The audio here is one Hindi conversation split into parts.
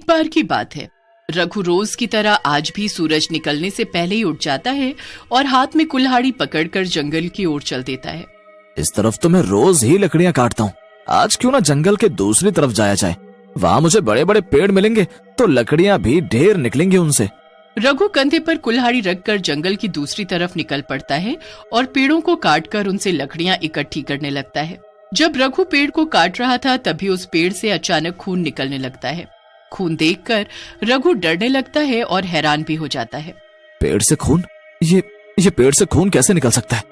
बार की बात है। रघु रोज की तरह आज भी सूरज निकलने से पहले ही उठ जाता है और हाथ में कुल्हाड़ी पकड़कर जंगल की ओर चल देता है। इस तरफ तो मैं रोज ही लकड़ियां काटता हूँ, आज क्यों ना जंगल के दूसरी तरफ जाया जाए, वहाँ मुझे बड़े बड़े पेड़ मिलेंगे तो लकड़ियां भी ढेर निकलेंगी उनसे। रघु कंधे पर कुल्हाड़ी रखकर जंगल की दूसरी तरफ निकल पड़ता है और पेड़ों को काटकर उनसे लकड़ियां इकट्ठी करने लगता है। जब रघु पेड़ को काट रहा था तभी उस पेड़ से अचानक खून निकलने लगता है। खून देखकर रघु डरने लगता है और हैरान भी हो जाता है। पेड़ से खून? ये पेड़ से खून कैसे निकल सकता है?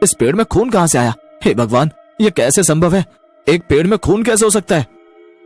इस पेड़ में खून कहाँ से आया? हे भगवान, ये कैसे संभव है? एक पेड़ में खून कैसे हो सकता है?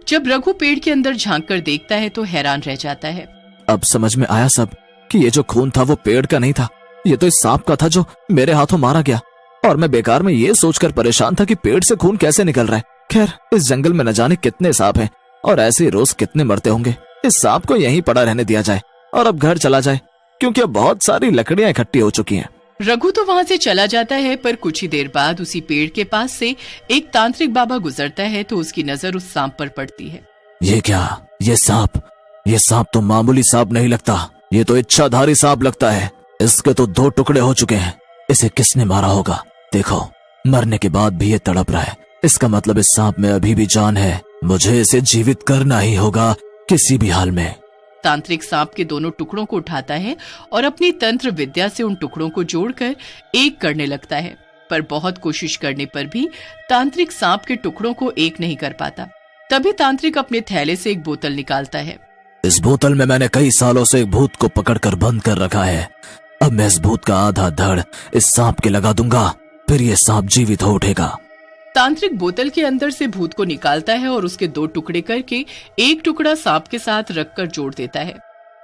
जब रघु पेड़ के अंदर झांक कर देखता है तो हैरान रह जाता है। अब समझ में आया सब कि ये जो खून था वो पेड़ का नहीं था, ये तो इस सांप का था जो मेरे हाथों मारा गया। और मैं बेकार में ये सोचकर परेशान था कि पेड़ से खून कैसे निकल रहा है। खैर, इस जंगल में न जाने कितने सांप हैं और ऐसे रोज कितने मरते होंगे। इस सांप को यहीं पड़ा रहने दिया जाए और अब घर चला जाए, क्योंकि अब बहुत सारी लकड़ियां इकट्ठी हो चुकी हैं। रघु तो वहाँ से चला जाता है, पर कुछ ही देर बाद उसी पेड़ के पास से एक तांत्रिक बाबा गुजरता है तो उसकी नजर उस सांप पर पड़ती है। ये क्या? ये सांप तो मामूली सांप नहीं लगता, ये तो इच्छाधारी सांप लगता है। इसके तो 2 टुकड़े हो चुके हैं। इसे किसने मारा होगा? देखो, मरने के बाद भी ये तड़प रहा है। इसका मतलब इस सांप में अभी भी जान है। मुझे इसे जीवित करना ही होगा किसी भी हाल में। तांत्रिक सांप के दोनों टुकड़ों को उठाता है और अपनी तंत्र विद्या से उन टुकड़ों को जोड़कर एक करने लगता है, पर बहुत कोशिश करने पर भी तांत्रिक सांप के टुकड़ों को एक नहीं कर पाता। तभी तांत्रिक अपने थैले से एक बोतल निकालता है। इस बोतल में मैंने कई सालों से एक भूत को पकड़कर बंद कर रखा है। अब मैं इस भूत का आधा धड़ इस सांप के लगा दूंगा, फिर ये सांप जीवित हो उठेगा। तांत्रिक बोतल के अंदर से भूत को निकालता है और उसके 2 टुकड़े करके एक टुकड़ा सांप के साथ रखकर जोड़ देता है।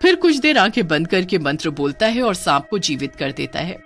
फिर कुछ देर आंखें बंद करके मंत्र बोलता है और सांप को जीवित कर देता है।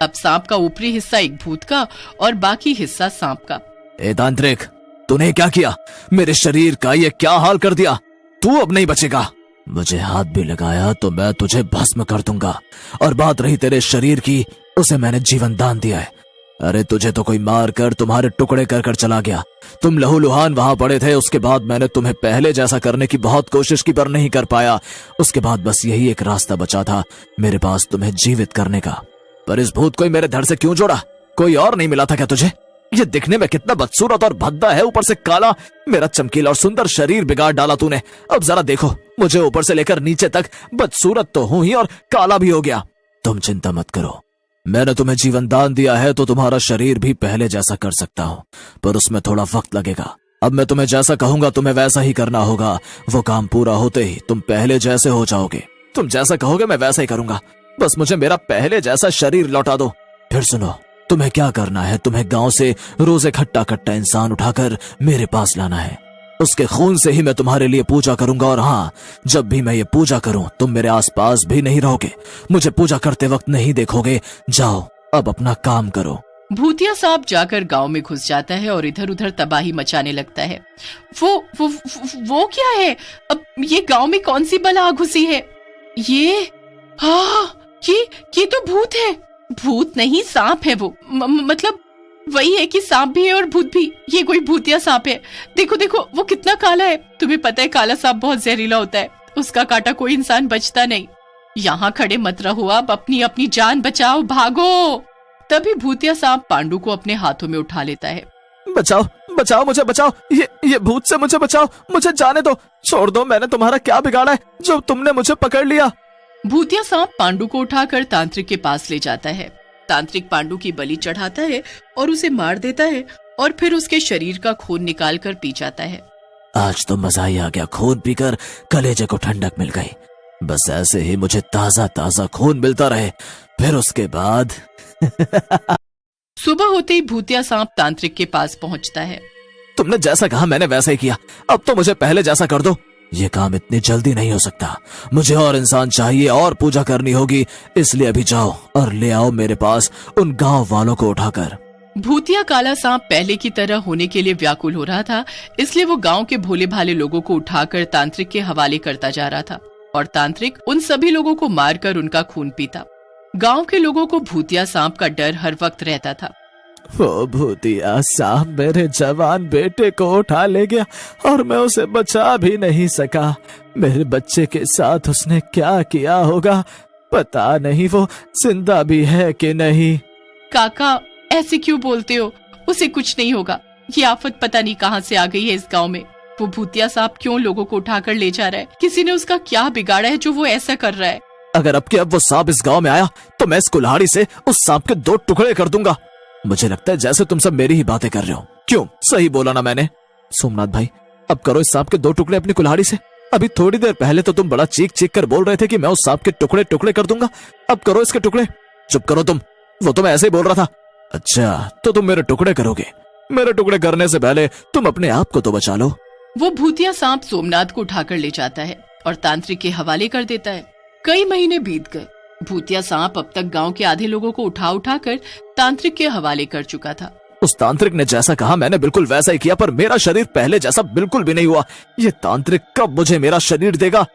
अब सांप का ऊपरी हिस्सा एक भूत का और बाकी हिस्सा सांप का। ए तांत्रिक, तूने क्या किया? मेरे शरीर का ये क्या हाल कर दिया? तू अब नहीं बचेगा। मुझे हाथ भी लगाया तो मैं तुझे भस्म कर दूंगा। और बात रही तेरे शरीर की, उसे मैंने जीवन दान दिया है। अरे तुझे तो कोई मार कर तुम्हारे टुकड़े कर कर चला गया। तुम लहूलुहान वहां पड़े थे। उसके बाद मैंने तुम्हें पहले जैसा करने की बहुत कोशिश की, पर नहीं कर पाया। उसके बाद बस यही एक रास्ता बचा था मेरे पास तुम्हें जीवित करने का। पर इस भूत को ही मेरे धड़ से क्यों जोड़ा? कोई और नहीं मिला था क्या तुझे? ये दिखने में कितना बदसूरत और भद्दा है, ऊपर से काला। मेरा चमकीला और सुंदर शरीर बिगाड़ डाला तूने। अब जरा देखो, मुझे ऊपर से लेकर नीचे तक बदसूरत तो हूं ही और काला भी हो गया। तुम चिंता मत करो, मैंने तुम्हें जीवन दान दिया है तो तुम्हारा शरीर भी पहले जैसा कर सकता हूँ, पर उसमें थोड़ा वक्त लगेगा। अब मैं तुम्हें जैसा कहूंगा तुम्हें वैसा ही करना होगा। वो काम पूरा होते ही तुम पहले जैसे हो जाओगे। तुम जैसा कहोगे मैं वैसा ही करूंगा, बस मुझे मेरा पहले जैसा शरीर लौटा दो। फिर सुनो, तुम्हें क्या करना है, तुम्हें गांव से रोज एक हट्टा कट्टा इंसान उठाकर मेरे पास लाना है। उसके खून से ही मैं तुम्हारे लिए पूजा करूंगा। और हाँ, जब भी मैं ये पूजा करूं तुम मेरे आसपास भी नहीं रहोगे, मुझे पूजा करते वक्त नहीं देखोगे। जाओ, अब अपना काम करो। भूतिया सांप जाकर गांव में घुस जाता है और इधर उधर तबाही मचाने लगता है। वो क्या है? अब ये गांव में कौन सी बला घुसी है? ये तो भूत है। भूत नहीं, सांप है वो। मतलब वही है कि सांप भी है और भूत भी। ये कोई भूतिया सांप है। देखो देखो, वो कितना काला है। तुम्हें पता है काला सांप बहुत जहरीला होता है, उसका काटा कोई इंसान बचता नहीं। यहाँ खड़े मत रहो, अब अपनी अपनी जान बचाओ, भागो। तभी भूतिया सांप पांडु को अपने हाथों में उठा लेता है। बचाओ बचाओ, मुझे बचाओ, ये भूत से मुझे बचाओ, मुझे जाने दो, छोड़ दो। मैंने तुम्हारा क्या बिगाड़ा है जो तुमने मुझे पकड़ लिया? भूतिया सांप पांडु को उठाकर तांत्रिक के पास ले जाता है। तांत्रिक पांडु की बलि चढ़ाता है और उसे मार देता है और फिर उसके शरीर का खून निकाल कर पी जाता है। आज तो मजा ही आ गया, खून पीकर कलेजे को ठंडक मिल गई। बस ऐसे ही मुझे ताजा ताजा खून मिलता रहे, फिर उसके बाद सुबह होते ही भूतिया सांप तांत्रिक के पास पहुंचता है। तुमने जैसा कहा मैंने वैसा ही किया, अब तो मुझे पहले जैसा कर दो। ये काम इतनी जल्दी नहीं हो सकता, मुझे और इंसान चाहिए और पूजा करनी होगी। इसलिए अभी जाओ और ले आओ मेरे पास उन गांव वालों को उठाकर। भूतिया काला सांप पहले की तरह होने के लिए व्याकुल हो रहा था, इसलिए वो गांव के भोले भाले लोगों को उठाकर तांत्रिक के हवाले करता जा रहा था और तांत्रिक उन सभी लोगों को मारकर उनका खून पीता। गांव के लोगों को भूतिया सांप का डर हर वक्त रहता था। वो भूतिया सांप मेरे जवान बेटे को उठा ले गया और मैं उसे बचा भी नहीं सका। मेरे बच्चे के साथ उसने क्या किया होगा, पता नहीं वो जिंदा भी है कि नहीं। काका ऐसे क्यों बोलते हो, उसे कुछ नहीं होगा। ये आफत पता नहीं कहाँ से आ गई है इस गांव में। वो भूतिया सांप क्यों लोगों को उठाकर ले जा रहा है? किसी ने उसका क्या बिगाड़ा है जो वो ऐसा कर रहा है? अगर अब के अब वो सांप इस गांव में आया तो मैं इस कुल्हाड़ी से उस सांप के 2 टुकड़े कर दूंगा। मुझे लगता है जैसे तुम सब मेरी ही बातें कर रहे हो। क्यों, सही बोला ना मैंने? सोमनाथ भाई, अब करो इस सांप के 2 टुकड़े अपनी कुल्हाड़ी से। अभी थोड़ी देर पहले तो तुम बड़ा चीख चीख कर बोल रहे थे कि मैं उस सांप के टुकड़े टुकड़े कर दूंगा। अब करो इसके टुकड़े। चुप करो तुम, वो तो मैं ऐसे ही बोल रहा था। अच्छा, तो तुम मेरे टुकड़े करोगे? मेरे टुकड़े करने से पहले तुम अपने आप को तो बचा लो। वो भूतिया सांप सोमनाथ को उठाकर ले जाता है और तांत्रिक के हवाले कर देता है। कई महीने बीत गए। भूतिया सांप अब तक गांव के आधे लोगों को उठा उठा कर तांत्रिक के हवाले कर चुका था। उस तांत्रिक ने जैसा कहा मैंने बिल्कुल वैसा ही किया, पर मेरा शरीर पहले जैसा बिल्कुल भी नहीं हुआ। ये तांत्रिक कब मुझे मेरा शरीर देगा?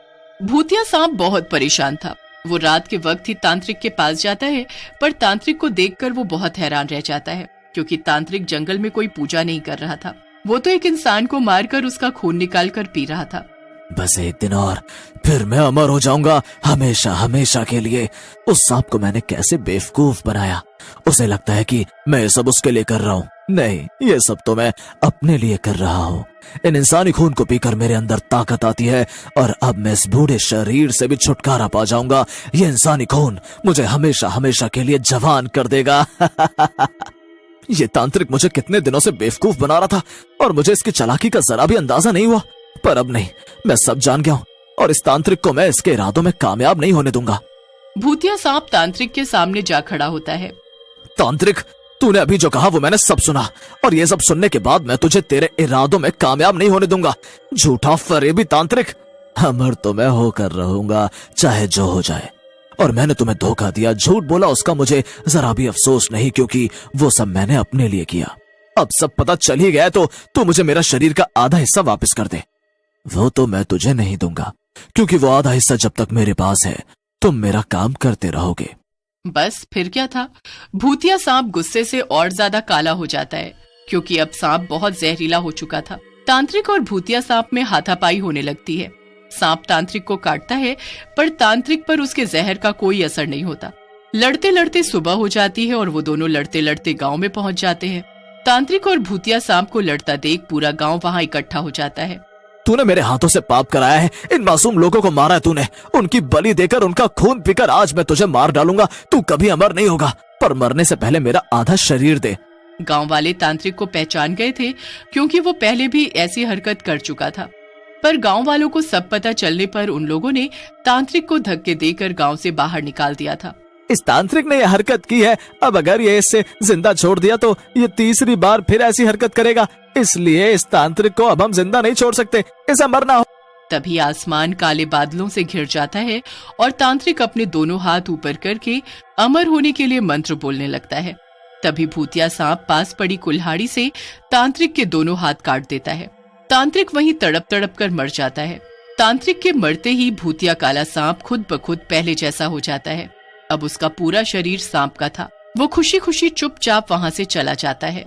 भूतिया सांप बहुत परेशान था। वो रात के वक्त ही तांत्रिक के पास जाता है, पर तांत्रिक को देखकर वो बहुत हैरान रह जाता है, क्योंकि तांत्रिक जंगल में कोई पूजा नहीं कर रहा था। वो तो एक इंसान को मारकर उसका खून निकाल कर पी रहा था। बस एक दिन और फिर मैं अमर हो जाऊंगा, हमेशा हमेशा के लिए। उस सांप को मैंने कैसे बेवकूफ बनाया। उसे लगता है कि मैं ये सब उसके लिए कर रहा हूँ। नहीं, ये सब तो मैं अपने लिए कर रहा हूँ। इन इंसानी खून को पीकर मेरे अंदर ताकत आती है और अब मैं इस बूढ़े शरीर से भी छुटकारा पा जाऊंगा। ये इंसानी खून मुझे हमेशा हमेशा के लिए जवान कर देगा। ये तांत्रिक मुझे कितने दिनों से बेवकूफ बना रहा था और मुझे इसकी चालाकी का जरा भी अंदाजा नहीं हुआ। पर अब नहीं, मैं सब जान गया हूँ और इस तांत्रिक को मैं इसके इरादों में कामयाब नहीं होने दूंगा। भूतिया सांप तांत्रिक के सामने जा खड़ा होता है। तांत्रिक, तूने अभी जो कहा वो मैंने सब सुना, और ये सब सुनने के बाद मैं तुझे तेरे इरादों में कामयाब नहीं होने दूंगा। झूठा फरेबी तांत्रिक, अमर तो मैं होकर रहूंगा चाहे जो हो जाए। और मैंने तुम्हें धोखा दिया, झूठ बोला, उसका मुझे जरा भी अफसोस नहीं, क्योंकि वो सब मैंने अपने लिए किया। अब सब पता चल ही गया तो तू मुझे मेरा शरीर का आधा हिस्सा वापस कर दे। वो तो मैं तुझे नहीं दूंगा, क्योंकि वो आधा हिस्सा जब तक मेरे पास है तुम मेरा काम करते रहोगे। बस फिर क्या था। भूतिया सांप गुस्से से और ज्यादा काला हो जाता है, क्योंकि अब सांप बहुत जहरीला हो चुका था। तांत्रिक और भूतिया सांप में हाथापाई होने लगती है। सांप तांत्रिक को काटता है, पर तांत्रिक पर उसके जहर का कोई असर नहीं होता। लड़ते लड़ते सुबह हो जाती है और वो दोनों लड़ते लड़ते गांव में पहुंच जाते हैं। तांत्रिक और भूतिया सांप को लड़ता देख पूरा गांव वहां इकट्ठा हो जाता है। तूने मेरे हाथों से पाप कराया है, इन मासूम लोगों को मारा है तूने, उनकी बलि देकर, उनका खून पीकर आज मैं तुझे मार डालूंगा। तू कभी अमर नहीं होगा, पर मरने से पहले मेरा आधा शरीर दे। गांव वाले तांत्रिक को पहचान गए थे, क्योंकि वो पहले भी ऐसी हरकत कर चुका था। पर गांव वालों को सब पता चलने पर उन लोगों ने तांत्रिक को धक्के देकर गांव से बाहर निकाल दिया था। इस तांत्रिक ने यह हरकत की है, अब अगर ये इसे जिंदा छोड़ दिया तो ये तीसरी बार फिर ऐसी हरकत करेगा, इसलिए इस तांत्रिक को अब हम जिंदा नहीं छोड़ सकते, इसे मरना हो। तभी आसमान काले बादलों से घिर जाता है और तांत्रिक अपने दोनों हाथ ऊपर करके अमर होने के लिए मंत्र बोलने लगता है। तभी भूतिया सांप पास पड़ी कुल्हाड़ी से तांत्रिक के दोनों हाथ काट देता है। तांत्रिक वहीं तड़प तड़प कर मर जाता है। तांत्रिक के मरते ही भूतिया काला सांप खुद ब खुद पहले जैसा हो जाता है। अब उसका पूरा शरीर सांप का था। वो खुशी खुशी चुपचाप वहां से चला जाता है।